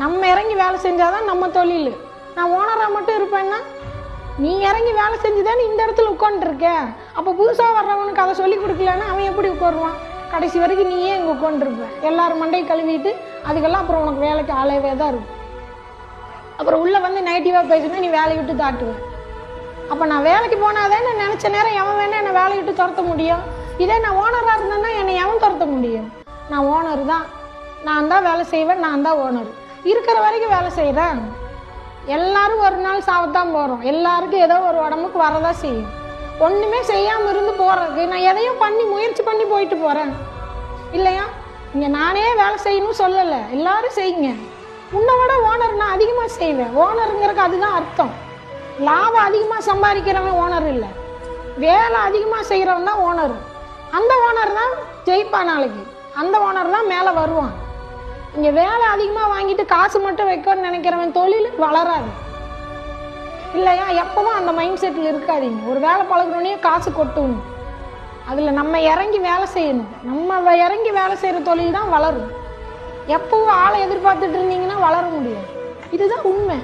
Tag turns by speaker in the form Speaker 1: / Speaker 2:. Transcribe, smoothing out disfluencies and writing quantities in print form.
Speaker 1: நம்ம இறங்கி வேலை செஞ்சாதான் நம்ம தொழில். நான் ஓனராக மட்டும் இருப்பேன்னா, நீ இறங்கி வேலை செஞ்சுதானே இந்த இடத்துல உட்காந்துருக்க. அப்போ புதுசாக வர்றவனுக்கு அதை சொல்லி கொடுக்கலன்னா அவன் எப்படி உட்காருவான்? கடைசி வரைக்கும் நீயே இங்கே உட்காந்துருப்ப. எல்லாரும் மண்டையை கழுவிட்டு அதுக்கெல்லாம் அப்புறம் உனக்கு வேலைக்கு ஆளவே தான் இருக்கும். அப்புறம் உள்ளே வந்து நெகட்டிவாக பேசினா நீ வேலையை விட்டு தாட்டுவேன். அப்போ நான் வேலைக்கு போனாதான் நான் நினச்ச நேரம் எவன் வேணா என்னை வேலையை விட்டு துரத்த முடியும். இதே நான் ஓனராக இருந்தேன்னா என்னை எவன் துரத்த முடியும்? நான் ஓனர் தான், நான் தான் வேலை செய்வேன், நான் தான் ஓனர். இருக்கிற வரைக்கும் வேலை செய்கிறேன். எல்லாரும் ஒரு நாள் சாவத்தான் போகிறோம். எல்லாருக்கும் ஏதோ ஒரு உடம்புக்கு வரதான் செய்யும். ஒன்றுமே செய்யாமல் இருந்து போகிறதுக்கு நான் எதையும் பண்ணி முயற்சி பண்ணி போயிட்டு போகிறேன் இல்லையா? இங்கே நானே வேலை செய்யணும்னு சொல்லலை, எல்லாரும் செய்யுங்க. உன்னை விட ஓனர் நான் அதிகமாக செய்வேன். ஓனருங்கிறதுக்கு அதுதான் அர்த்தம். லாபம் அதிகமாக சம்பாதிக்கிறவன் ஓனர் இல்லை, வேலை அதிகமாக செய்கிறவன் தான் ஓனர். அந்த ஓனர் தான் ஜெயிப்பான் நாளைக்கு. அந்த ஓனர் தான் மேலே வருவான். இங்கே வேலை அதிகமாக வாங்கிட்டு காசு மட்டும் வைக்கணும்னு நினைக்கிறவன் தொழில் வளராது இல்லையா? எப்பவும் அந்த மைண்ட் செட்டில் இருக்காதீங்க. ஒரு வேலை பழகுறோன்னே காசு கொட்டணும். அதில் நம்ம இறங்கி வேலை செய்யணும். நம்ம இறங்கி வேலை செய்கிற தொழில் தான் வளரும். எப்பவும் ஆளை எதிர்பார்த்துட்டு இருந்தீங்கன்னா வளர முடியாது. இதுதான் உண்மை.